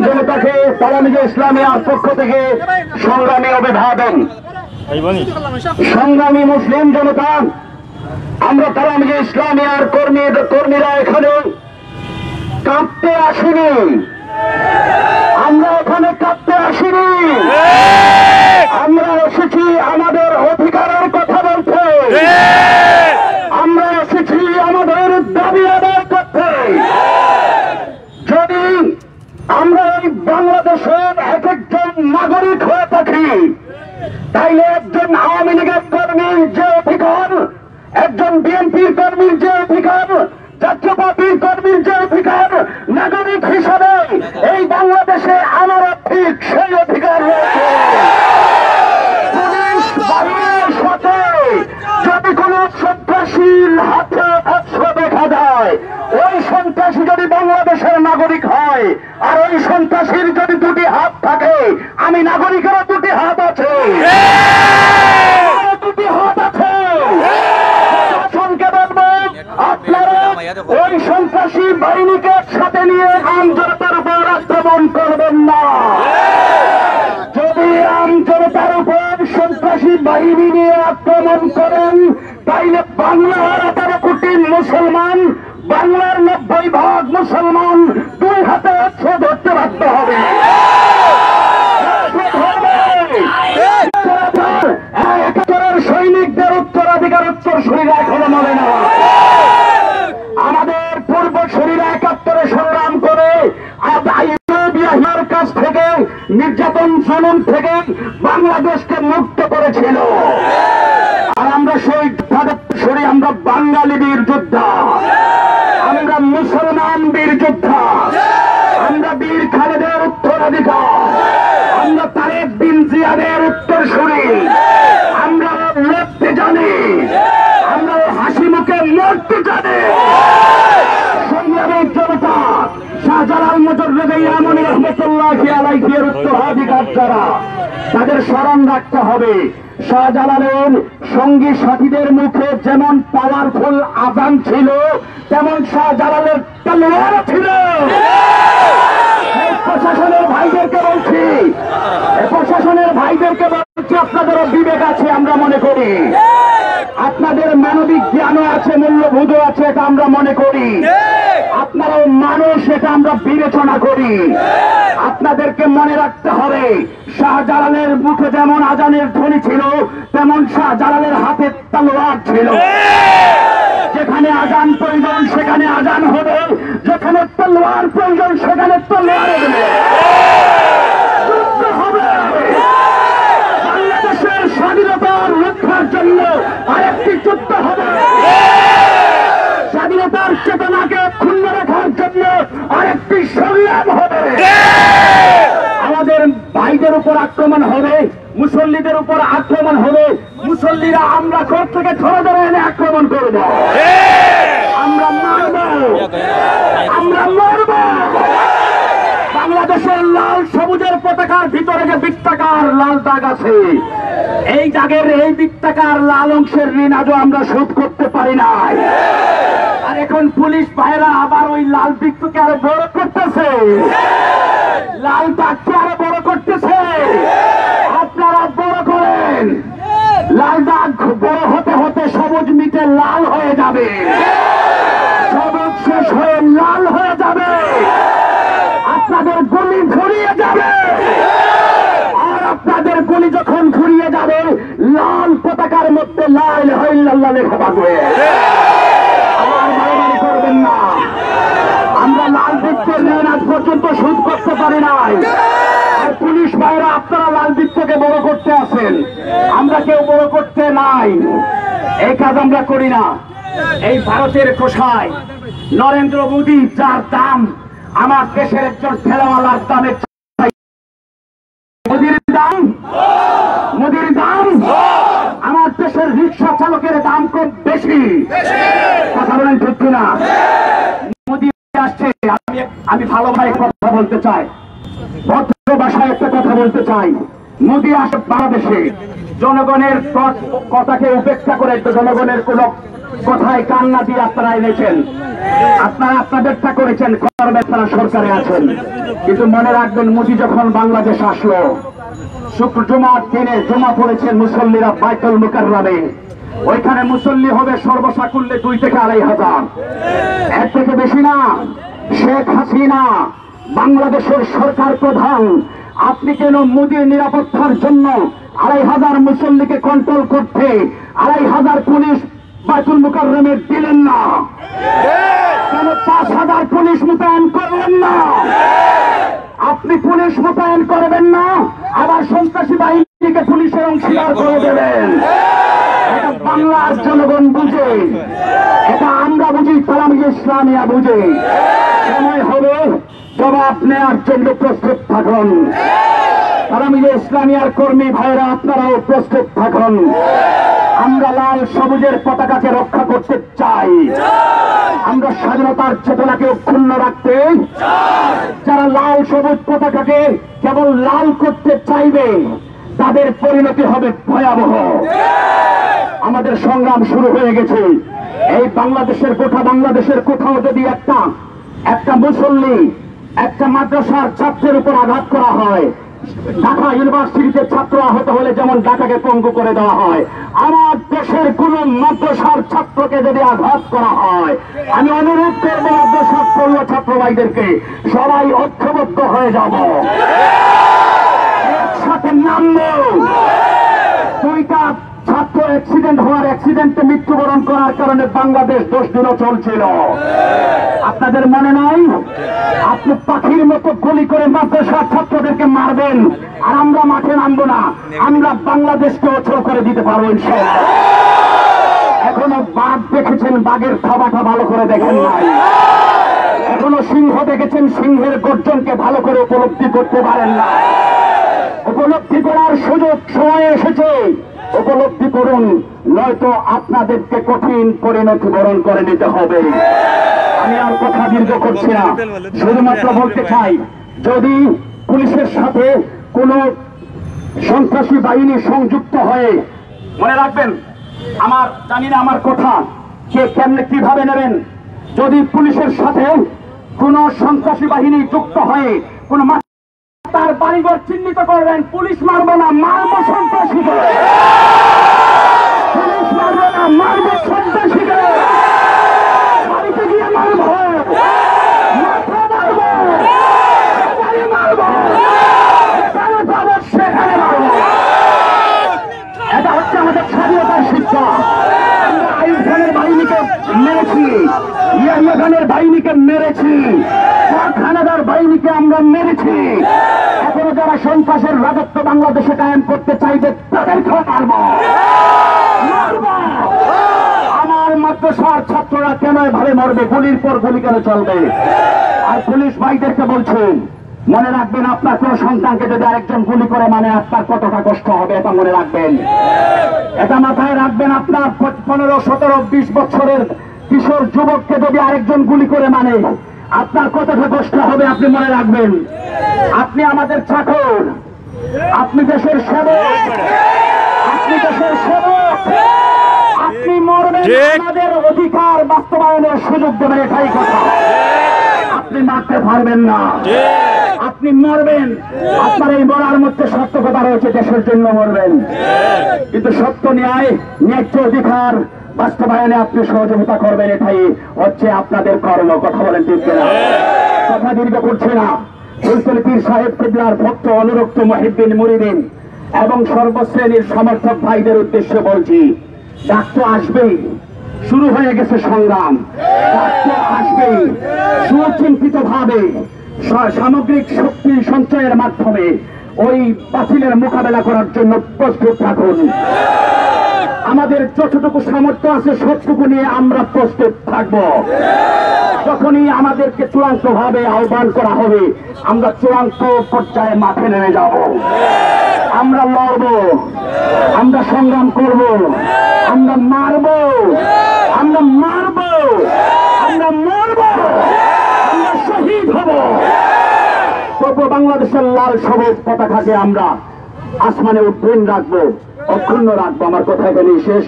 জনতাকে তালামিজে ইসলামিয়ার পক্ষ থেকে সংগ্রামী অভিবাদন। সংগ্রামী মুসলিম জনতা, আমরা তালামিজে ইসলামিয়ার কর্মীরা এখানে কাঁদতে আসিনি, আমরা এখানে কাঁদতে আসিনি, আমরা এসেছি আমাদের অধিকারের কথা বলতে, আমরা এসেছি আমাদের দাবি আদায় করতে। যদি আমরা এই বাংলাদেশের এক একজন নাগরিক হয়ে থাকি, তাইলে একজন আওয়ামী লীগের কর্মীর যে অধিকার, একজন বিএনপির কর্মীর যে অধিকার, জাতীয় পার্টির কর্মীর যে অধিকার, নাগরিক হিসাবে এই বাংলাদেশে আমারও ঠিক সেই অধিকার রয়েছে। পুলিশ বাহিনীর সাথে যদি কোন সন্ত্রাসীর হাতে অস্ত্র দেখা যায়, ওই সন্ত্রাসী যদি বাংলাদেশের নাগরিক হয়, আর ওই সন্ত্রাসীর যদি দুটি হাত থাকে, আমি নাগরিকেরও দুটি হাত আছে, দুটি হাত আছে। আপনারা ওই সন্ত্রাসী বাহিনীকে সাথে নিয়ে আমজনতার উপর আক্রমণ করবেন না। যদি আমজনতার উপর সন্ত্রাসী বাহিনী নিয়ে আক্রমণ করেন, তাইলে বাংলার 18 কোটি মুসলমান, বাংলার 90% মুসলমান দুই হাতে অস্ত্র ধরতে বাধ্য হবে। সৈনিকদের উত্তরাধিকার উত্তরসূরিরা এখনো মনে না। আমাদের পূর্বসূরিরা 71-এ সংগ্রাম করে আইয়ুবিয়ার কাছ থেকে, নির্যাতন জুলুম থেকে বাংলাদেশকে মুক্ত করেছিল। আর আমরা শহীদ সরি, আমরা বাঙালি বীর যোদ্ধা, আমরা মুসলমান বীর যোদ্ধা, আমরা বীর খালেদের উত্তরাধিকার, আমরা তারেক বিন জিয়াদের উত্তরসূরি, আমরা লড়তে জানি, আমরা হাসি মুখে লড়তে জানি। সংগ্রামের জনতা, শাহজালাল মুজাদ্দেদ ইয়ামানী রহমাতুল্লাহি আলাইহির উত্তরাধিকার যারা, তাদের স্মরণ রাখতে হবে। শাহজালালের সঙ্গী সাথীদের মুখে যেমন পাওয়ারফুল আযান ছিল, তেমন শাহজালালের তলোয়ার ছিল। প্রশাসনের ভাইদেরকে বলছি, প্রশাসনের ভাইদেরকে বলছি, আপনাদেরও বিবেক আছে আমরা মনে করি, আপনাদের মানবিক জ্ঞানও আছে, মূল্যবোধ আছে, এটা আমরা মনে করি, আপনারাও মানুষ, এটা আমরা বিবেচনা করি। আপনাদেরকে মনে রাখতে হবে, শাহজালালের মুখে যেমন আজানের ধ্বনি ছিল, তেমন শাহজালালের হাতে তলোয়ার ছিল। যেখানে আজান প্রয়োজন সেখানে আজান হবে, যেখানে তলোয়ার প্রয়োজন সেখানে তলোয়ার হবে। বাংলাদেশের স্বাধীনতার রক্ষার জন্য আরেকটি যুদ্ধ হবে, স্বাধীনতার চেতনাকে ক্ষুণ্ণ রাখার জন্য আরেকটি সংগ্রাম হবে। আমাদের ভাইদের উপর আক্রমণ হবে, মুসল্লিদের উপর আক্রমণ হবে, মুসল্লিরা আমরা ঘর থেকে ধরে ধরে এনে আক্রমণ করব, আমরা মারব, আমরা মরব। বাংলাদেশের লাল সবুজের পতাকার ভিতরে যে বৃত্তাকার লাল দাগ আছে, এই দাগের, এই বৃত্তাকার লাল অংশের ঋণ আজও আমরা শোধ করতে পারি নাই। আর এখন পুলিশ ভাইরা আবার ওই লাল বৃত্তকে আরো বড় করতেছে, লাল দাগকে আরো বড় করতেছে। আপনারা বড় করেন, লাল দাগ বড় হতে হতে সবুজ মিটে লাল হয়ে যাবে, সবুজ শেষ হয়ে লাল হয়ে যাবে, আপনাদের গুলি ঘুরিয়ে যাবে। আর আপনাদের গুলি যখন ঘুরিয়ে যাবে, লাল পতাকার মধ্যে লা ইলাহা ইল্লাল্লাহ লেখা থাকবে। আমার বাড়াবাড়ি করবেন না, আমরা লাল বৃত্তের ঋণ আজ পর্যন্ত শোধ করতে পারি নাই। আর পুলিশ ভাইরা আপনারা লাল বৃত্তকে বড় করতে আছেন, আমরা কেউ বড় করতে নাই, এই কাজ আমরা করি না। এই ভারতের কোষায় নরেন্দ্র মোদী, যার দাম আমার দেশের একজন ঠেলাওয়ালার দামের, মোদির দাম আমার দেশের রিক্সা চালকের দাম খুব বেশি। কথা বলেন ঠিক কিনা? মোদী আসছে, আমি ভালোভাবে কথা বলতে চাই, ভদ্র ভাষায় একটা কথা বলতে চাই। মোদী আসে বাংলাদেশে, জনগণের কথাকে উপেক্ষা করে, জনগণের কোন কথায় কান্না দিয়ে আপনারা এনেছেন, আপনারা আপনাদেরটা করেছেন, করবেন, তারা সরকারে আছেন। কিন্তু মনে রাখবেন, মোদি যখন বাংলাদেশ আসলো, শুক্র জুমার দিনে জমা পড়েছেন মুসল্লিরা বাইতুল মুকাররমে। ওইখানে মুসল্লি হবে সর্বসাকুল্যে 2 থেকে 2,500, এর থেকে বেশি না। শেখ হাসিনা বাংলাদেশের সরকার প্রধান, আপনি কেন মোদির নিরাপত্তার জন্য 2,500 মুসল্লিকে কন্ট্রোল করতে 2,500 পুলিশ বাইতুল মুকাররমে দিলেন না? কেন 5,000 পুলিশ মোতায়েন করলেন না? আপনি পুলিশ মোতায়েন করবেন না, আবার সন্ত্রাসী বাহিনীকে পুলিশের অংশীদার করে দেবেন। এটা বাংলার জনগণ বুঝে, এটা আমরা বুঝি, তালামি ইসলামিয়া বুঝে। সময় হবে জবাব নেওয়ার জন্য প্রস্তুত থাকুন। তালামি ইসলামিয়ার কর্মী ভাইরা আপনারাও প্রস্তুত থাকুন। আমরা লাল সবুজের পতাকাকে রক্ষা করতে চাই, আমরা স্বাধীনতার চেতনাকে অক্ষুণ্ণ রাখতে। যারা লাল সবুজ পতাকাকে কেবল লাল করতে চাইবে, তাদের পরিণতি হবে ভয়াবহ। আমাদের সংগ্রাম শুরু হয়ে গেছে। এই বাংলাদেশের গোটা বাংলাদেশের কোথাও যদি একটা মুসল্লি একটা মাদ্রাসার ছাত্রের উপর আঘাত করা হয়, ঢাকা ইউনিভার্সিটিতে ছাত্র আহত হলে যেমন ঢাকাকে পঙ্গু করে দেওয়া হয়, আমার দেশের কোন মাদ্রাসার ছাত্রকে যদি আঘাত করা হয়, আমি অনুরোধ করব মাদ্রাসার পড়ুয়া ছাত্র ভাইদেরকে, সবাই ঐক্যবদ্ধ হয়ে যাব, একসাথে নামবো। 2টা ছাত্র অ্যাক্সিডেন্টে মৃত্যুবরণ করার কারণে বাংলাদেশ 10 দিনও চলছিল। আপনাদের মনে নাই? আপনি পাখির মতো গুলি করে মাদ্রাসার ছাত্রদেরকে মারবেন, আর আমরা মাঠে নামবো না। আমরা বাংলাদেশকে অচল করে দিতে পারবো ইনশাআল্লাহ। এখনো বাঘ দেখেছেন, বাঘের থাবাটা ভালো করে দেখেন নাই। এখনো সিংহ দেখেছেন, সিংহের গর্জনকে ভালো করে উপলব্ধি করতে পারেন না। উপলব্ধি করার সুযোগ সময় এসেছে, উপলব্ধি করুন, নয়তো আপনাদেরকে কঠিন পরিণতি বরণ করে নিতে হবে। আমি আর কথা দীর্ঘ করছি না, শুধুমাত্র বলতে চাই, যদি পুলিশের সাথে কোন সন্ত্রাসী বাহিনী সংযুক্ত হয়ে, মনে রাখবেন, আমার জানি না আমার কথা কে কেমনে কিভাবে নেবেন, যদি পুলিশের সাথে কোন সন্ত্রাসী বাহিনী যুক্ত হয়ে কোন তার বাড়িঘর চিহ্নিত করবেন, পুলিশ মারবো না, মারবো সন্ত্রাসীকে। পুলিশ মারবো না, মারবো সন্ত্রাসীকে। বাড়িতে গিয়ে মারবো, মাথা মারবো, বাড়ি মারবো, যেখানে পাবো সেখানে মারবো। এটা হচ্ছে আমাদের স্বাধীনতার শিক্ষা। আমরা আইয়ুব খানের বাহিনীকে মেরেছি, ইয়াহিয়া খানের বাহিনীকে মেরেছি, খানাদার বাহিনীকে আমরা মেরেছি। এখনো যারা সন্ত্রাসের রাজত্ব বাংলাদেশে কায়েম করতে চাইবে, তাদেরকেও মারবো। আমার মাদ্রাসার ছাত্ররা কেন এভাবে মরবে? গুলির পর গুলি কেন চলবে? আর পুলিশ ভাইদেরকে বলছেন, মনে রাখবেন, আপনার কোন সন্তানকে যদি আরেকজন গুলি করে, মানে আপনার কতটা কষ্ট হবে, এটা মনে রাখবেন। এটা মাথায় রাখবেন। আপনার 15, 17, 20 বছরের কিশোর যুবককে যদি আরেকজন গুলি করে, মানে আপনার কতটা কষ্ট হবে, আপনি মনে রাখবেন। আপনি আমাদের চাকর, আপনি দেশের সেবক, আপনি দেশের সেবক, আপনি মরবেন, আমাদের অধিকার বাস্তবায়নের সুযোগ দেবেন, এটাই কথা। আপনি মারতে পারবেন না, আপনি মরবেন। আপনার এই মরার মধ্যে সত্য কথা রয়েছে, দেশের জন্য মরবেন। কিন্তু সত্য ন্যায়, ন্যায্য অধিকার বাস্তবায়নে আপনি সহযোগিতা করবেন, এটাই হচ্ছে আপনাদের কর্ম। কথা বলেন ঠিক কিনা? কথা দীর্ঘ করছে না। ফুলতলী পীর সাহেব কিবলার ভক্ত, অনুরক্ত মুহিদ্দিন মুরিদিন এবং সর্বশ্রেণীর সমর্থক ভাইদের উদ্দেশ্যে বলছি, ডাক্তার আসবেই, শুরু হয়ে গেছে সংগ্রাম। ডাক্তার আসবেই, সুচিন্তিত ভাবে সামগ্রিক শক্তি সঞ্চয়ের মাধ্যমে ওই বাতিলের মোকাবেলা করার জন্য প্রস্তুত থাকুন। আমাদের যতটুকু সামর্থ্য আছে সবটুকু নিয়ে আমরা প্রস্তুত থাকব। যখনই আমাদেরকে চূড়ান্ত ভাবে আহ্বান করা হবে, আমরা চূড়ান্ত পর্যায়ে মাঠে নেমে যাব। আমরা লড়ব, আমরা সংগ্রাম করব, আমরা মারব, আমরা মারব, আমরা মরব, আমরা শহীদ হব। তবু বাংলাদেশের লাল সবুজ পতাকাকে আমরা আসমানে উত্তীর্ণ রাখবো, অক্ষুণ্ণ রাখবো। আমার কথা এখানেই শেষ।